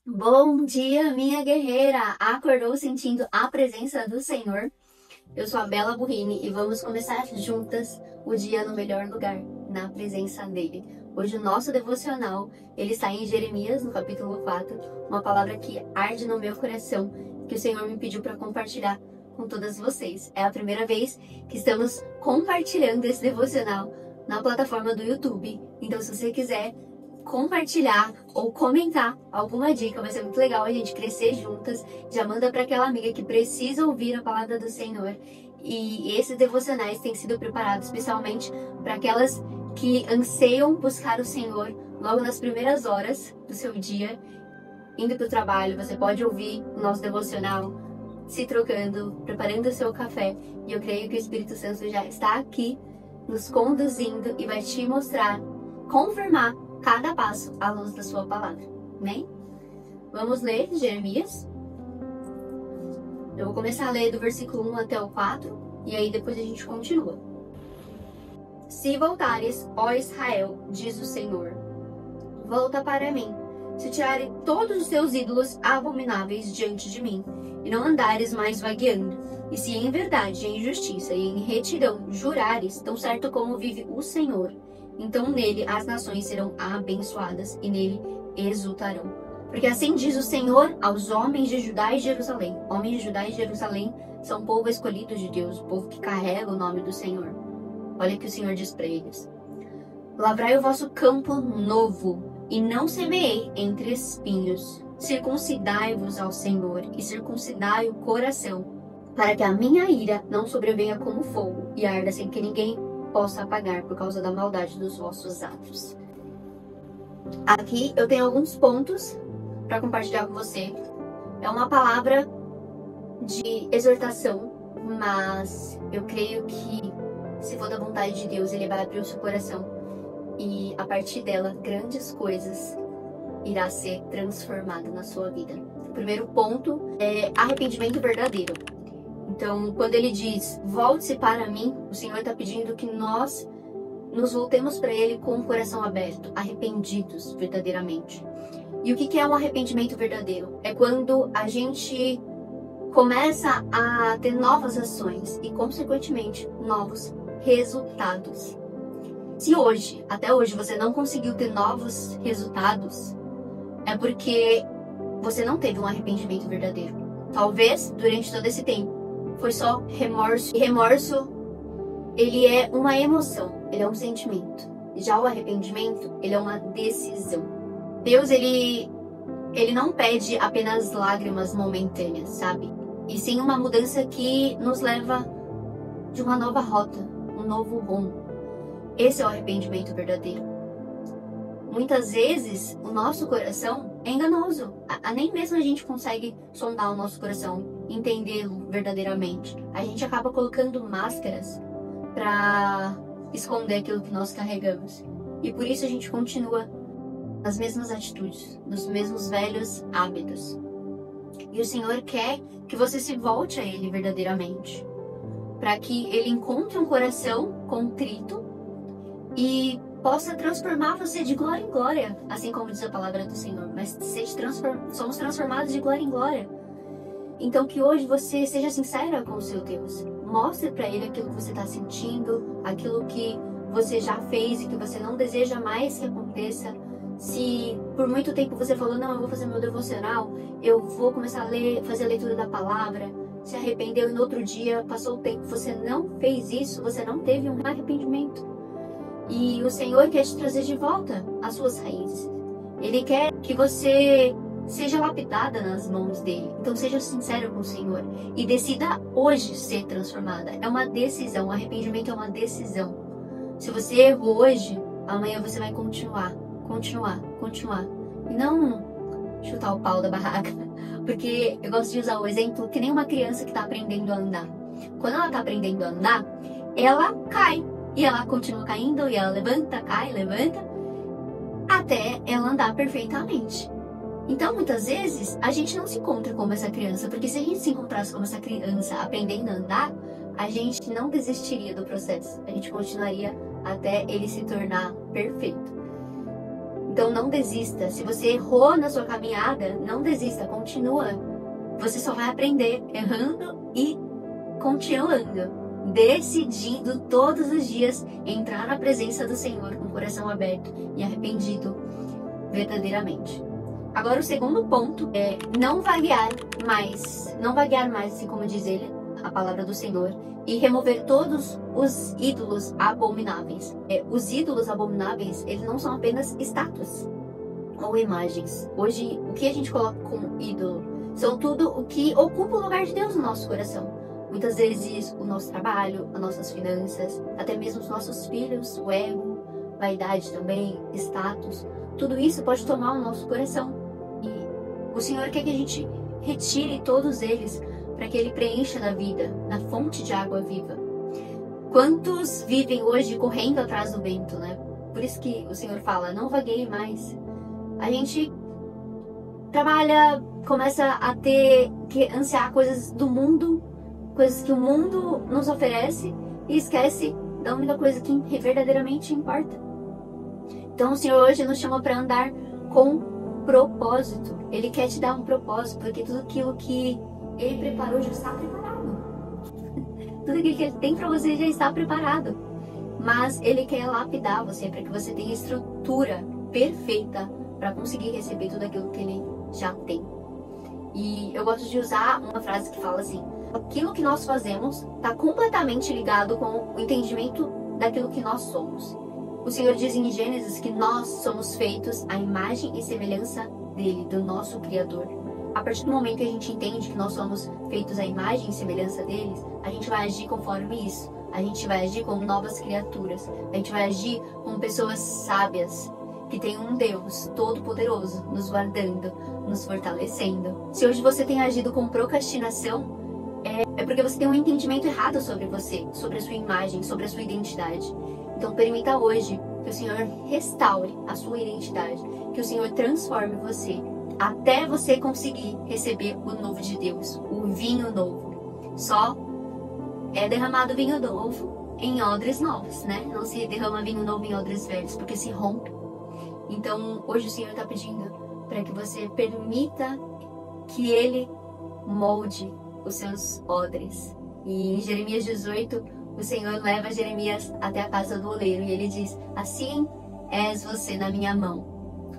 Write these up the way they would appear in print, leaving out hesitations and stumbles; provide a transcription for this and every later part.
Bom dia, minha guerreira! Acordou sentindo a presença do Senhor? Eu sou a Bela Burrini e vamos começar juntas o dia no melhor lugar, na presença dele. Hoje o nosso devocional, ele está em Jeremias, no capítulo 4, uma palavra que arde no meu coração, que o Senhor me pediu para compartilhar com todas vocês. É a primeira vez que estamos compartilhando esse devocional na plataforma do YouTube. Então, se você quiser compartilhar ou comentar alguma dica, vai ser muito legal a gente crescer juntas. Já manda para aquela amiga que precisa ouvir a palavra do Senhor. E esses devocionais têm sido preparados especialmente para aquelas que anseiam buscar o Senhor logo nas primeiras horas do seu dia, indo para o trabalho. Você pode ouvir o nosso devocional se trocando, preparando o seu café, e eu creio que o Espírito Santo já está aqui nos conduzindo e vai te mostrar, confirmar cada passo à luz da sua palavra. Amém? Vamos ler Jeremias. Eu vou começar a ler do versículo 1 até o 4, e aí depois a gente continua. Se voltares, ó Israel, diz o Senhor, volta para mim. Se tirarem todos os seus ídolos abomináveis diante de mim, e não andares mais vagueando, e se em verdade, em justiça e em retidão jurares, tão certo como vive o Senhor, então nele as nações serão abençoadas e nele exultarão. Porque assim diz o Senhor aos homens de Judá e Jerusalém. Homens de Judá e Jerusalém são o povo escolhido de Deus, o povo que carrega o nome do Senhor. Olha o que o Senhor diz para eles. Lavrai o vosso campo novo, e não semeei entre espinhos. Circuncidai-vos ao Senhor, e circuncidai o coração, para que a minha ira não sobrevenha como fogo, e arda sem que ninguém possa apagar por causa da maldade dos vossos atos. Aqui eu tenho alguns pontos para compartilhar com você. É uma palavra de exortação, mas eu creio que, se for da vontade de Deus, Ele vai abrir o seu coração e, a partir dela, grandes coisas irá ser transformado na sua vida. O primeiro ponto é arrependimento verdadeiro. Então, quando ele diz, volte-se para mim, o Senhor está pedindo que nós nos voltemos para Ele com o coração aberto, arrependidos verdadeiramente. E o que é um arrependimento verdadeiro? É quando a gente começa a ter novas ações e, consequentemente, novos resultados. Se hoje, até hoje, você não conseguiu ter novos resultados, é porque você não teve um arrependimento verdadeiro. Talvez, durante todo esse tempo, foi só remorso. E remorso, ele é uma emoção, ele é um sentimento. Já o arrependimento, ele é uma decisão. Deus, ele não pede apenas lágrimas momentâneas, sabe? E sim uma mudança que nos leva de uma nova rota, um novo rumo. Esse é o arrependimento verdadeiro. Muitas vezes, o nosso coração é enganoso. Nem mesmo a gente consegue sondar o nosso coração, entendê-lo verdadeiramente. A gente acaba colocando máscaras para esconder aquilo que nós carregamos. E por isso a gente continua nas mesmas atitudes, nos mesmos velhos hábitos. E o Senhor quer que você se volte a Ele verdadeiramente, para que Ele encontre um coração contrito e possa transformar você de glória em glória, assim como diz a palavra do Senhor. Mas somos transformados de glória em glória. Então que hoje você seja sincera com o seu Deus. Mostre para Ele aquilo que você está sentindo, aquilo que você já fez e que você não deseja mais que aconteça. Se por muito tempo você falou, não, eu vou fazer meu devocional, eu vou começar a fazer a leitura da palavra, se arrependeu e no outro dia, passou o tempo, você não fez isso, você não teve um arrependimento. E o Senhor quer te trazer de volta às suas raízes. Ele quer que você seja lapidada nas mãos dele. Então seja sincero com o Senhor e decida hoje ser transformada. É uma decisão, o arrependimento é uma decisão. Se você errou hoje, amanhã você vai continuar. E não chutar o pau da barraca. Porque eu gosto de usar o exemplo que nem uma criança que está aprendendo a andar. Quando ela está aprendendo a andar, ela cai. E ela continua caindo, e ela levanta, cai, levanta, até ela andar perfeitamente. Então, muitas vezes, a gente não se encontra como essa criança, porque se a gente se encontrasse como essa criança aprendendo a andar, a gente não desistiria do processo. A gente continuaria até ele se tornar perfeito. Então não desista. Se você errou na sua caminhada, não desista, continua. Você só vai aprender errando e continuando, decidindo todos os dias entrar na presença do Senhor com o coração aberto e arrependido verdadeiramente. Agora o segundo ponto é não vaguear mais, assim como diz ele, a palavra do Senhor, e remover todos os ídolos abomináveis. Os ídolos abomináveis, eles não são apenas estátuas ou imagens. Hoje, o que a gente coloca como ídolo são tudo o que ocupa o lugar de Deus no nosso coração. Muitas vezes o nosso trabalho, as nossas finanças, até mesmo os nossos filhos, o ego, vaidade também, status, tudo isso pode tomar o nosso coração. E o Senhor quer que a gente retire todos eles para que Ele preencha na vida, na fonte de água viva. Quantos vivem hoje correndo atrás do vento, né? Por isso que o Senhor fala, não vagueie mais. A gente trabalha, começa a ter que ansiar coisas do mundo, coisas que o mundo nos oferece e esquece da única coisa que verdadeiramente importa. Então o Senhor hoje nos chama para andar com propósito. Ele quer te dar um propósito, porque tudo aquilo que Ele preparou já está preparado. Tudo aquilo que Ele tem para você já está preparado. Mas Ele quer lapidar você para que você tenha estrutura perfeita para conseguir receber tudo aquilo que Ele já tem. E eu gosto de usar uma frase que fala assim: aquilo que nós fazemos está completamente ligado com o entendimento daquilo que nós somos. O Senhor diz em Gênesis que nós somos feitos à imagem e semelhança dele, do nosso Criador. A partir do momento que a gente entende que nós somos feitos à imagem e semelhança deles, a gente vai agir conforme isso. A gente vai agir como novas criaturas. A gente vai agir como pessoas sábias, que tem um Deus todo-poderoso nos guardando, nos fortalecendo. Se hoje você tem agido com procrastinação, é porque você tem um entendimento errado sobre você, sobre a sua imagem, sobre a sua identidade. Então permita hoje que o Senhor restaure a sua identidade, que o Senhor transforme você, até você conseguir receber o novo de Deus, o vinho novo. Só é derramado vinho novo em odres novos, né? Não se derrama vinho novo em odres velhos, porque se rompe. Então hoje o Senhor está pedindo para que você permita que Ele molde os seus odres. E em Jeremias 18, o Senhor leva Jeremias até a casa do oleiro e ele diz: assim és você na minha mão,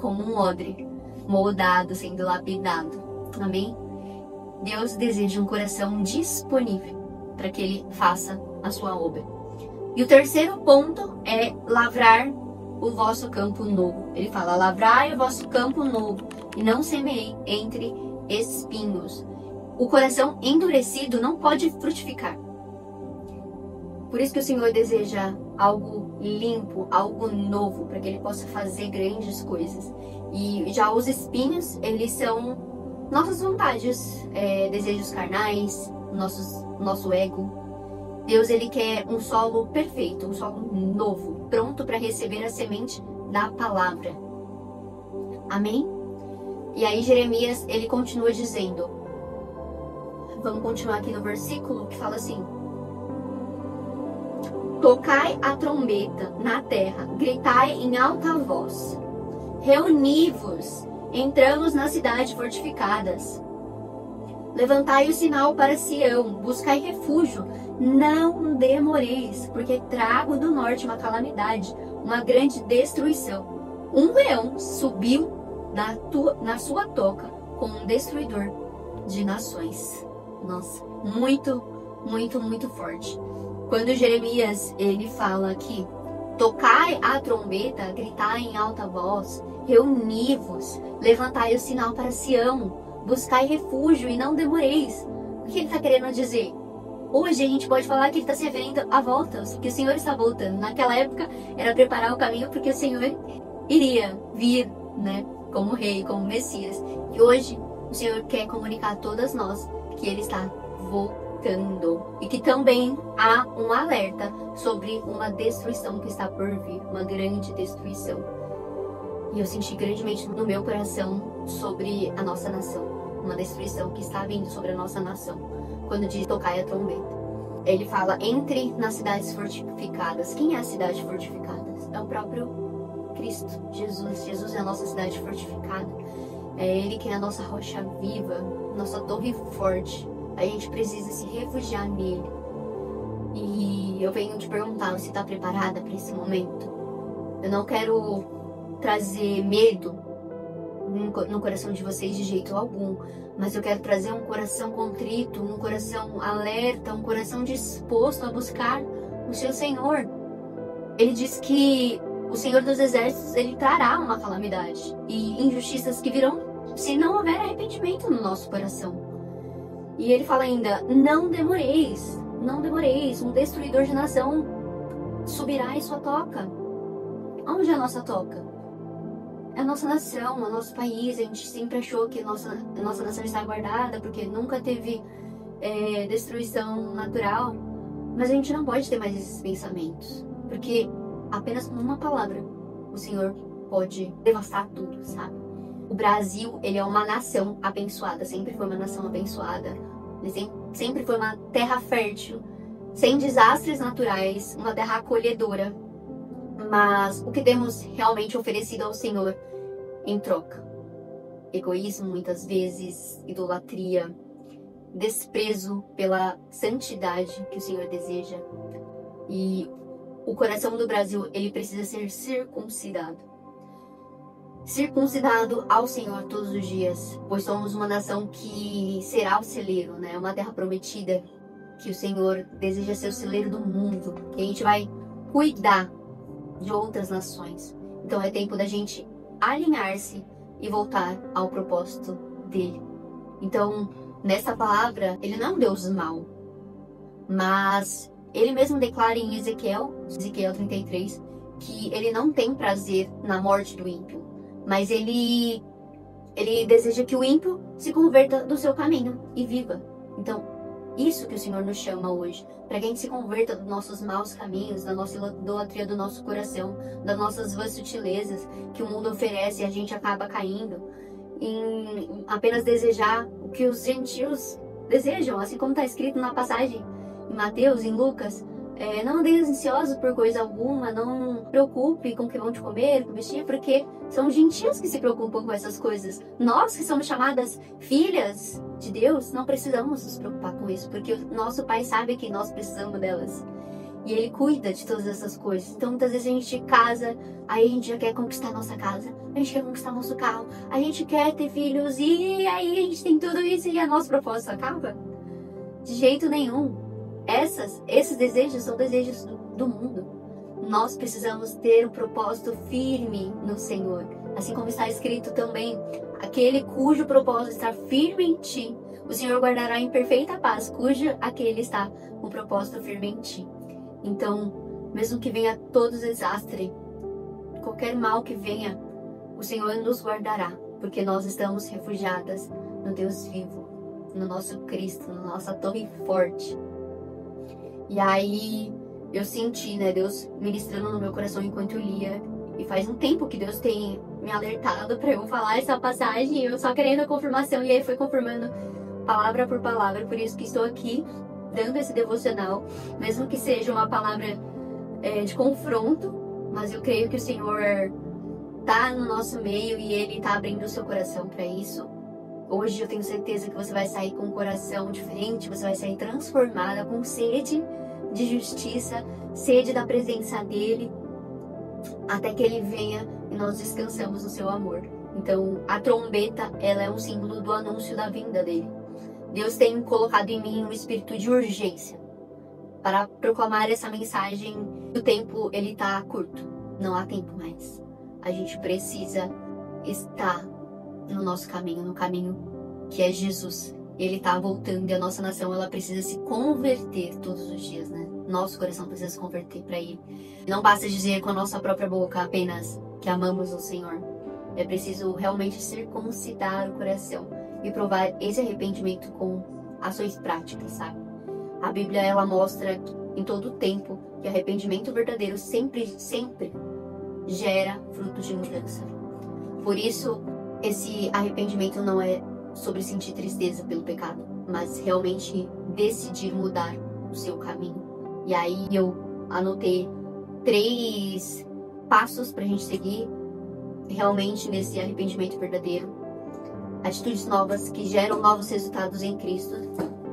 como um odre moldado, sendo lapidado. Amém? Deus deseja um coração disponível para que Ele faça a sua obra. E o terceiro ponto é lavrar o vosso campo novo. Ele fala: lavrai o vosso campo novo e não semeei entre espinhos. O coração endurecido não pode frutificar. Por isso que o Senhor deseja algo limpo, algo novo, para que Ele possa fazer grandes coisas. E já os espinhos, eles são nossas vontades, desejos carnais, nosso ego. Deus, Ele quer um solo perfeito, um solo novo, pronto para receber a semente da palavra. Amém? E aí Jeremias, ele continua dizendo, vamos continuar aqui no versículo que fala assim: tocai a trombeta na terra, gritai em alta voz, reuni-vos, entramos na cidade fortificadas. Levantai o sinal para Sião, buscai refúgio, não demoreis, porque trago do norte uma calamidade, uma grande destruição. Um leão subiu na sua toca como um destruidor de nações. Nossa, muito, muito, muito forte. Quando Jeremias, ele fala aqui, tocai a trombeta, gritai em alta voz, reuni-vos, levantai o sinal para Sião, buscai refúgio e não demoreis. O que ele está querendo dizer? Hoje a gente pode falar que ele está se vendo a volta, que o Senhor está voltando. Naquela época era preparar o caminho porque o Senhor iria vir, né, como rei, como Messias. E hoje o Senhor quer comunicar a todas nós que Ele está voltando. E que também há um alerta sobre uma destruição que está por vir, uma grande destruição. E eu senti grandemente no meu coração sobre a nossa nação, uma destruição que está vindo sobre a nossa nação, quando diz tocai a trombeta. Ele fala, entre nas cidades fortificadas. Quem é a cidade fortificada? É o próprio Cristo, Jesus. Jesus é a nossa cidade fortificada. É Ele que é a nossa rocha viva, nossa torre forte. A gente precisa se refugiar nele. E eu venho te perguntar, você está preparada para esse momento? Eu não quero trazer medo no coração de vocês de jeito algum, mas eu quero trazer um coração contrito, um coração alerta, um coração disposto a buscar o seu Senhor. Ele diz que o Senhor dos Exércitos, Ele trará uma calamidade e injustiças que virão se não houver arrependimento no nosso coração. E Ele fala ainda, não demoreis, um destruidor de nação subirá em sua toca. Onde é a nossa toca? É a nossa nação, o nosso país. A gente sempre achou que a nossa nação está guardada porque nunca teve destruição natural. Mas a gente não pode ter mais esses pensamentos, porque apenas com uma palavra o Senhor pode devastar tudo, sabe? O Brasil, ele é uma nação abençoada, sempre foi uma nação abençoada. Ele sempre foi uma terra fértil, sem desastres naturais, uma terra acolhedora. Mas o que temos realmente oferecido ao Senhor em troca? Egoísmo, muitas vezes, idolatria, desprezo pela santidade que o Senhor deseja. E o coração do Brasil, ele precisa ser circuncidado. Circuncidado ao Senhor todos os dias, pois somos uma nação que será o celeiro, né? Uma terra prometida, que o Senhor deseja ser o celeiro do mundo, que a gente vai cuidar de outras nações. Então é tempo da gente alinhar-se e voltar ao propósito dele. Então, nessa palavra, ele não é um Deus mau, mas ele mesmo declara em Ezequiel 33, que ele não tem prazer na morte do ímpio, mas ele deseja que o ímpio se converta do seu caminho e viva. Então, isso que o Senhor nos chama hoje, para que a gente se converta dos nossos maus caminhos, da nossa idolatria do nosso coração, das nossas vãs sutilezas que o mundo oferece e a gente acaba caindo em apenas desejar o que os gentios desejam, assim como está escrito na passagem em Mateus, em Lucas. Não andeis ansiosos por coisa alguma, não preocupe com o que vão te comer, com vestir, porque são os gentios que se preocupam com essas coisas. Nós que somos chamadas filhas de Deus, não precisamos nos preocupar com isso, porque o nosso Pai sabe que nós precisamos delas. E Ele cuida de todas essas coisas. Então muitas vezes a gente casa, aí a gente já quer conquistar nossa casa, a gente quer conquistar nosso carro, a gente quer ter filhos, e aí a gente tem tudo isso e a nosso propósito acaba? De jeito nenhum. Esses desejos são desejos do mundo. Nós precisamos ter um propósito firme no Senhor. Assim como está escrito também, aquele cujo propósito está firme em ti, o Senhor guardará em perfeita paz, cujo aquele está com propósito firme em ti. Então, mesmo que venha todo desastre, qualquer mal que venha, o Senhor nos guardará, porque nós estamos refugiadas no Deus vivo, no nosso Cristo, na nossa torre forte. E aí eu senti, né, Deus ministrando no meu coração enquanto eu lia. E faz um tempo que Deus tem me alertado para eu falar essa passagem, e eu só querendo a confirmação, e ele foi confirmando palavra por palavra. Por isso que estou aqui dando esse devocional, mesmo que seja uma palavra de confronto, mas eu creio que o Senhor tá no nosso meio e Ele tá abrindo o seu coração para isso. Hoje eu tenho certeza que você vai sair com um coração diferente, você vai sair transformada, com sede de justiça, sede da presença dEle, até que Ele venha e nós descansamos no seu amor. Então, a trombeta, ela é um símbolo do anúncio da vinda dEle. Deus tem colocado em mim um espírito de urgência para proclamar essa mensagem. O tempo, ele tá curto, não há tempo mais. A gente precisa estar no nosso caminho, no caminho que é Jesus. Ele tá voltando e a nossa nação, ela precisa se converter todos os dias, né? Nosso coração precisa se converter para Ele. Não basta dizer com a nossa própria boca apenas que amamos o Senhor. É preciso realmente circuncidar o coração e provar esse arrependimento com ações práticas, sabe? A Bíblia, ela mostra em todo o tempo que arrependimento verdadeiro sempre gera frutos de mudança. Por isso, esse arrependimento não é sobre sentir tristeza pelo pecado, mas realmente decidir mudar o seu caminho. E aí eu anotei 3 passos pra gente seguir realmente nesse arrependimento verdadeiro. Atitudes novas que geram novos resultados em Cristo.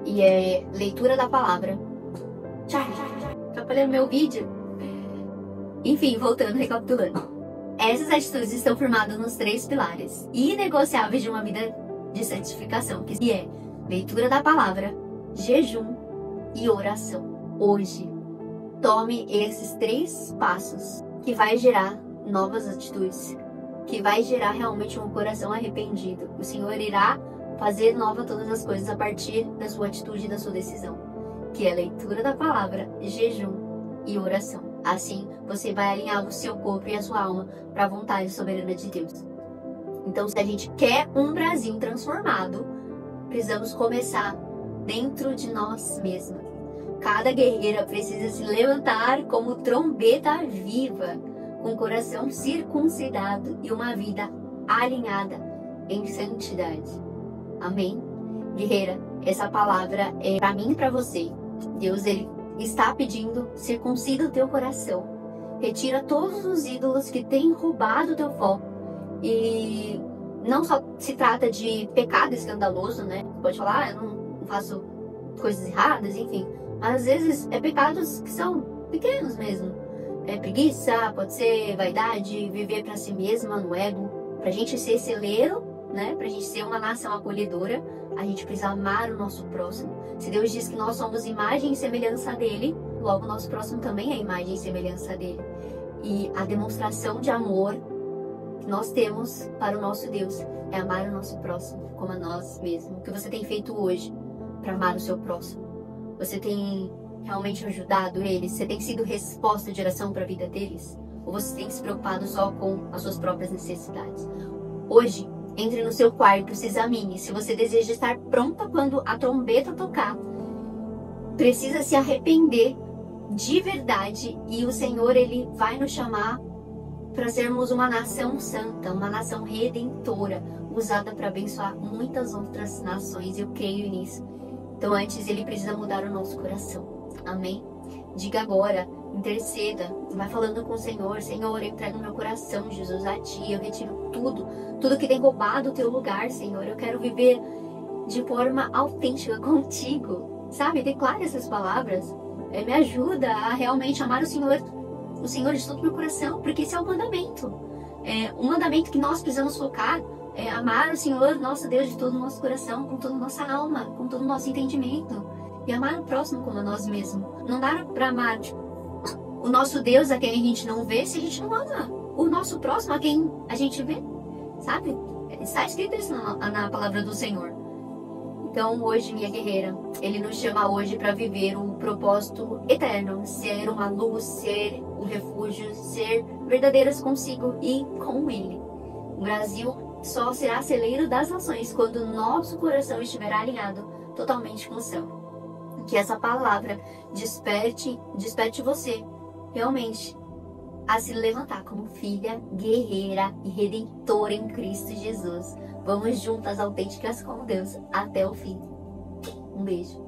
E é leitura da palavra. Tchau, atrapalhando meu vídeo. Enfim, voltando, recapitulando. Essas atitudes estão firmadas nos 3 pilares inegociáveis de uma vida de santificação, que é leitura da palavra, jejum e oração. Hoje, tome esses 3 passos que vai gerar novas atitudes, que vai gerar realmente um coração arrependido. O Senhor irá fazer nova todas as coisas a partir da sua atitude e da sua decisão, que é leitura da palavra, jejum e oração. Assim, você vai alinhar o seu corpo e a sua alma para a vontade soberana de Deus. Então, se a gente quer um Brasil transformado, precisamos começar dentro de nós mesmos. Cada guerreira precisa se levantar como trombeta viva, com o coração circuncidado e uma vida alinhada em santidade. Amém? Guerreira, essa palavra é para mim e para você. Deus, Ele está pedindo, circuncida o teu coração. Retira todos os ídolos que têm roubado o teu foco. E não só se trata de pecado escandaloso, né? Pode falar, eu não faço coisas erradas, enfim. Às vezes é pecados que são pequenos mesmo. É preguiça, pode ser vaidade, viver para si mesma no ego. Pra gente ser celeiro, né? Pra gente ser uma nação acolhedora, a gente precisa amar o nosso próximo. Se Deus diz que nós somos imagem e semelhança dele, logo o nosso próximo também é imagem e semelhança dele. E a demonstração de amor que nós temos para o nosso Deus é amar o nosso próximo como a nós mesmos. O que você tem feito hoje para amar o seu próximo? Você tem realmente ajudado eles? Você tem sido resposta de oração para a vida deles? Ou você tem se preocupado só com as suas próprias necessidades? Hoje, entre no seu quarto, se examine. Se você deseja estar pronta quando a trombeta tocar, precisa se arrepender de verdade. E o Senhor, Ele vai nos chamar para sermos uma nação santa, uma nação redentora, usada para abençoar muitas outras nações. Eu creio nisso. Então, antes, Ele precisa mudar o nosso coração. Amém? Diga agora, interceda, vai falando com o Senhor. Senhor, eu entrego meu coração, Jesus, a Ti. Eu retiro tudo que tem roubado o Teu lugar, Senhor. Eu quero viver de forma autêntica contigo, sabe? Declare essas palavras. Me ajuda a realmente amar o Senhor de todo o meu coração, porque esse é o mandamento. Um mandamento que nós precisamos focar é amar o Senhor, nosso Deus, de todo o nosso coração, com toda a nossa alma, com todo o nosso entendimento. E amar o próximo como a nós mesmos. Não dá pra amar o nosso Deus a quem a gente não vê se a gente não ama o nosso próximo a quem a gente vê, sabe? Está escrito isso na palavra do Senhor. Então hoje, minha guerreira, Ele nos chama hoje para viver o propósito eterno, ser uma luz, ser um refúgio, ser verdadeiras consigo e com Ele. O Brasil só será celeiro das nações quando o nosso coração estiver alinhado totalmente com o céu. Que essa palavra desperte você realmente a se levantar como filha guerreira e redentora em Cristo Jesus. Vamos juntas autênticas com Deus até o fim. Um beijo.